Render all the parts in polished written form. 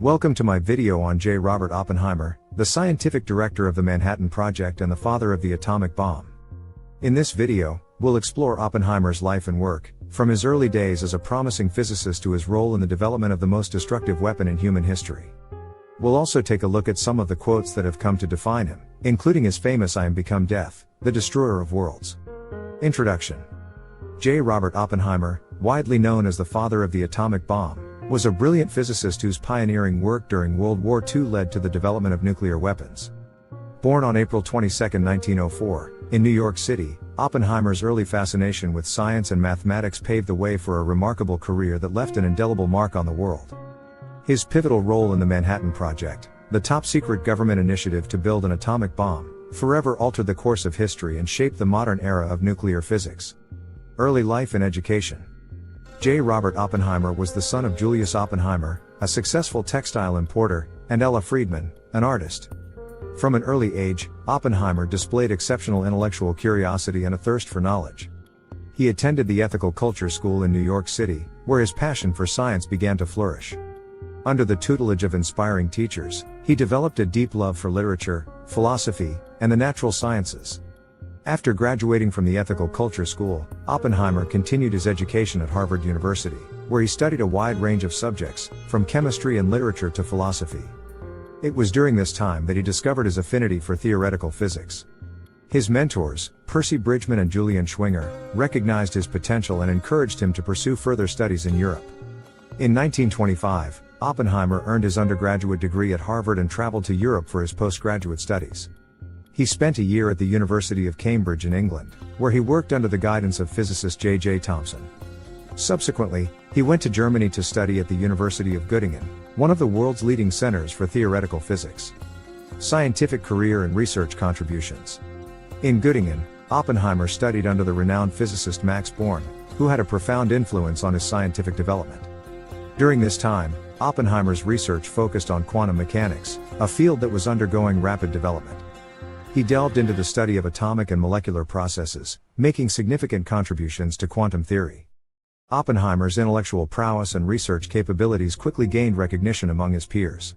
Welcome to my video on J. Robert Oppenheimer, the scientific director of the Manhattan Project and the father of the atomic bomb. In this video, we'll explore Oppenheimer's life and work, from his early days as a promising physicist to his role in the development of the most destructive weapon in human history. We'll also take a look at some of the quotes that have come to define him, including his famous "I am become death, the destroyer of worlds." Introduction. J. Robert Oppenheimer, widely known as the father of the atomic bomb, was a brilliant physicist whose pioneering work during World War II led to the development of nuclear weapons. Born on April 22, 1904, in New York City, Oppenheimer's early fascination with science and mathematics paved the way for a remarkable career that left an indelible mark on the world. His pivotal role in the Manhattan Project, the top-secret government initiative to build an atomic bomb, forever altered the course of history and shaped the modern era of nuclear physics. Early life and education. J. Robert Oppenheimer was the son of Julius Oppenheimer, a successful textile importer, and Ella Friedman, an artist. From an early age, Oppenheimer displayed exceptional intellectual curiosity and a thirst for knowledge. He attended the Ethical Culture School in New York City, where his passion for science began to flourish. Under the tutelage of inspiring teachers, he developed a deep love for literature, philosophy, and the natural sciences. After graduating from the Ethical Culture School, Oppenheimer continued his education at Harvard University, where he studied a wide range of subjects, from chemistry and literature to philosophy. It was during this time that he discovered his affinity for theoretical physics. His mentors, Percy Bridgman and Julian Schwinger, recognized his potential and encouraged him to pursue further studies in Europe. In 1925, Oppenheimer earned his undergraduate degree at Harvard and traveled to Europe for his postgraduate studies. He spent a year at the University of Cambridge in England, where he worked under the guidance of physicist J.J. Thomson. Subsequently, he went to Germany to study at the University of Göttingen, one of the world's leading centers for theoretical physics. Scientific career and research contributions. In Göttingen, Oppenheimer studied under the renowned physicist Max Born, who had a profound influence on his scientific development. During this time, Oppenheimer's research focused on quantum mechanics, a field that was undergoing rapid development. He delved into the study of atomic and molecular processes, making significant contributions to quantum theory. Oppenheimer's intellectual prowess and research capabilities quickly gained recognition among his peers.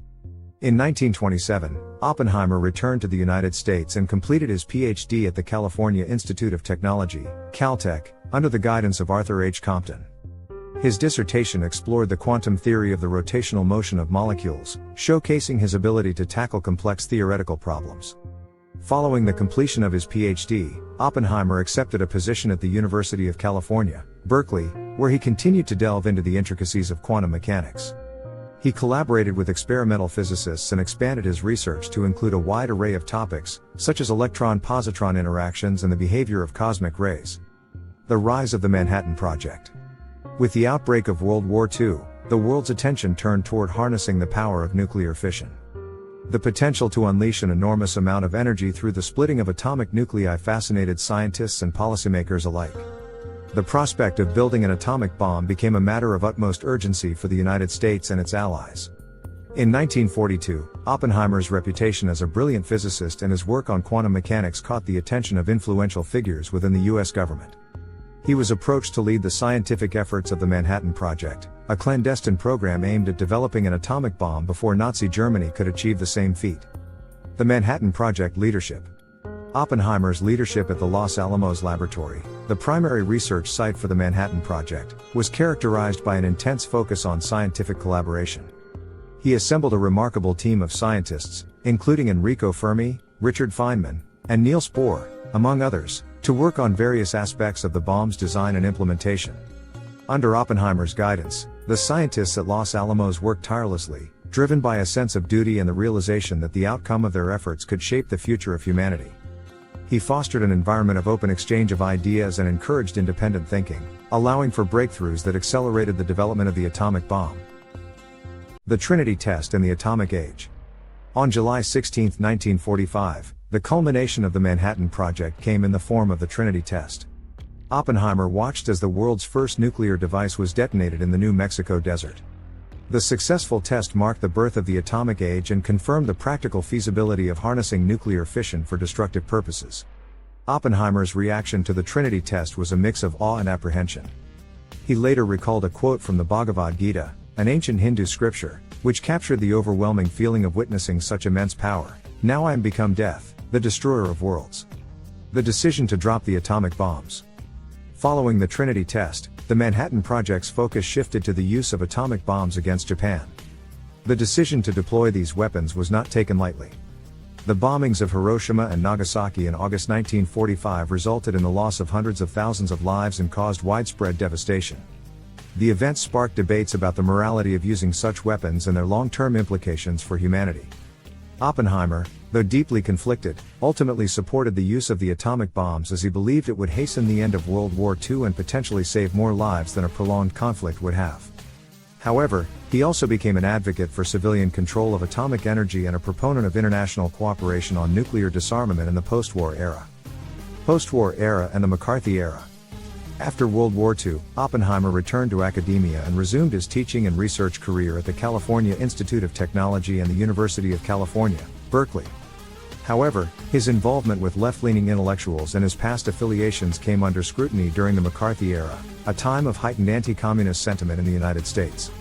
In 1927, Oppenheimer returned to the United States and completed his Ph.D. at the California Institute of Technology, Caltech, under the guidance of Arthur H. Compton. His dissertation explored the quantum theory of the rotational motion of molecules, showcasing his ability to tackle complex theoretical problems. Following the completion of his Ph.D., Oppenheimer accepted a position at the University of California, Berkeley, where he continued to delve into the intricacies of quantum mechanics. He collaborated with experimental physicists and expanded his research to include a wide array of topics, such as electron-positron interactions and the behavior of cosmic rays. The rise of the Manhattan Project. With the outbreak of World War II, the world's attention turned toward harnessing the power of nuclear fission. The potential to unleash an enormous amount of energy through the splitting of atomic nuclei fascinated scientists and policymakers alike. The prospect of building an atomic bomb became a matter of utmost urgency for the United States and its allies. In 1942, Oppenheimer's reputation as a brilliant physicist and his work on quantum mechanics caught the attention of influential figures within the U.S. government. He was approached to lead the scientific efforts of the Manhattan Project, a clandestine program aimed at developing an atomic bomb before Nazi Germany could achieve the same feat. The Manhattan Project leadership. Oppenheimer's leadership at the Los Alamos Laboratory, the primary research site for the Manhattan Project, was characterized by an intense focus on scientific collaboration. He assembled a remarkable team of scientists, including Enrico Fermi, Richard Feynman, and Niels Bohr, among others, to work on various aspects of the bomb's design and implementation. Under Oppenheimer's guidance, the scientists at Los Alamos worked tirelessly, driven by a sense of duty and the realization that the outcome of their efforts could shape the future of humanity. He fostered an environment of open exchange of ideas and encouraged independent thinking, allowing for breakthroughs that accelerated the development of the atomic bomb. The Trinity test and the atomic age. On July 16, 1945, the culmination of the Manhattan Project came in the form of the Trinity test. Oppenheimer watched as the world's first nuclear device was detonated in the New Mexico desert. The successful test marked the birth of the atomic age and confirmed the practical feasibility of harnessing nuclear fission for destructive purposes. Oppenheimer's reaction to the Trinity test was a mix of awe and apprehension. He later recalled a quote from the Bhagavad Gita, an ancient Hindu scripture, which captured the overwhelming feeling of witnessing such immense power. Now I am become death, the destroyer of worlds. The decision to drop the atomic bombs. Following the Trinity test, the Manhattan Project's focus shifted to the use of atomic bombs against Japan. The decision to deploy these weapons was not taken lightly. The bombings of Hiroshima and Nagasaki in August 1945 resulted in the loss of hundreds of thousands of lives and caused widespread devastation. The events sparked debates about the morality of using such weapons and their long-term implications for humanity. Oppenheimer, though deeply conflicted, ultimately supported the use of the atomic bombs as he believed it would hasten the end of World War II and potentially save more lives than a prolonged conflict would have. However, he also became an advocate for civilian control of atomic energy and a proponent of international cooperation on nuclear disarmament in the post-war era. Post-war era and the McCarthy era. After World War II, Oppenheimer returned to academia and resumed his teaching and research career at the California Institute of Technology and the University of California, Berkeley. However, his involvement with left-leaning intellectuals and his past affiliations came under scrutiny during the McCarthy era, a time of heightened anti-communist sentiment in the United States.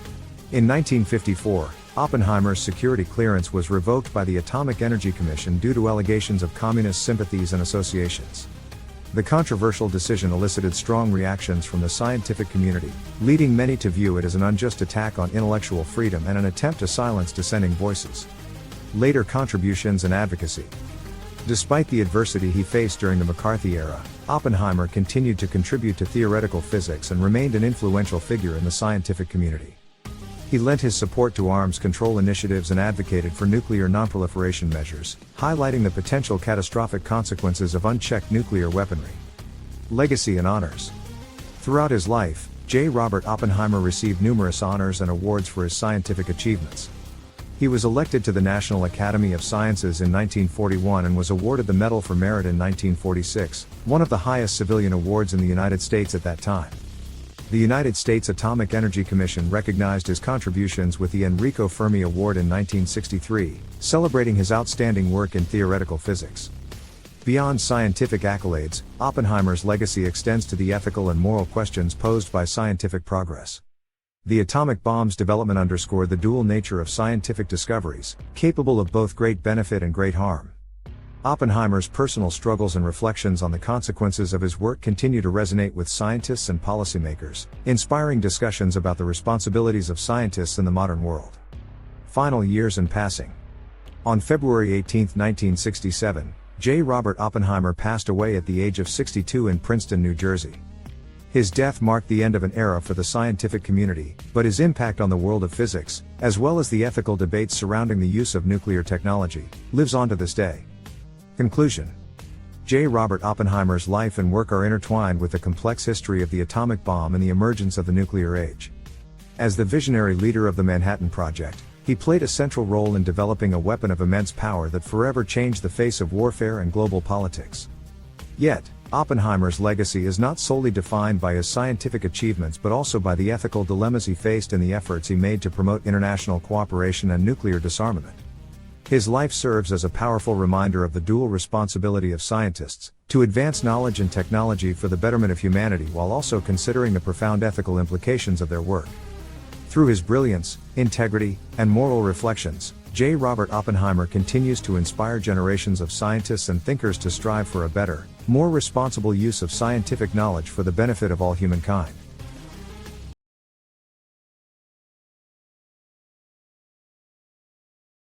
In 1954, Oppenheimer's security clearance was revoked by the Atomic Energy Commission due to allegations of communist sympathies and associations. The controversial decision elicited strong reactions from the scientific community, leading many to view it as an unjust attack on intellectual freedom and an attempt to silence dissenting voices. Later contributions and advocacy. Despite the adversity he faced during the McCarthy era, Oppenheimer continued to contribute to theoretical physics and remained an influential figure in the scientific community. He lent his support to arms control initiatives and advocated for nuclear nonproliferation measures, highlighting the potential catastrophic consequences of unchecked nuclear weaponry. Legacy and honors. Throughout his life, J. Robert Oppenheimer received numerous honors and awards for his scientific achievements. He was elected to the National Academy of Sciences in 1941 and was awarded the Medal for Merit in 1946, one of the highest civilian awards in the United States at that time. The United States Atomic Energy Commission recognized his contributions with the Enrico Fermi Award in 1963, celebrating his outstanding work in theoretical physics. Beyond scientific accolades, Oppenheimer's legacy extends to the ethical and moral questions posed by scientific progress. The atomic bomb's development underscored the dual nature of scientific discoveries, capable of both great benefit and great harm. Oppenheimer's personal struggles and reflections on the consequences of his work continue to resonate with scientists and policymakers, inspiring discussions about the responsibilities of scientists in the modern world. Final years and passing. On February 18, 1967, J. Robert Oppenheimer passed away at the age of 62 in Princeton, New Jersey. His death marked the end of an era for the scientific community, but his impact on the world of physics, as well as the ethical debates surrounding the use of nuclear technology, lives on to this day. Conclusion. J. Robert Oppenheimer's life and work are intertwined with the complex history of the atomic bomb and the emergence of the nuclear age. As the visionary leader of the Manhattan Project, he played a central role in developing a weapon of immense power that forever changed the face of warfare and global politics. Yet, Oppenheimer's legacy is not solely defined by his scientific achievements but also by the ethical dilemmas he faced and the efforts he made to promote international cooperation and nuclear disarmament. His life serves as a powerful reminder of the dual responsibility of scientists, to advance knowledge and technology for the betterment of humanity while also considering the profound ethical implications of their work. Through his brilliance, integrity, and moral reflections, J. Robert Oppenheimer continues to inspire generations of scientists and thinkers to strive for a better, more responsible use of scientific knowledge for the benefit of all humankind.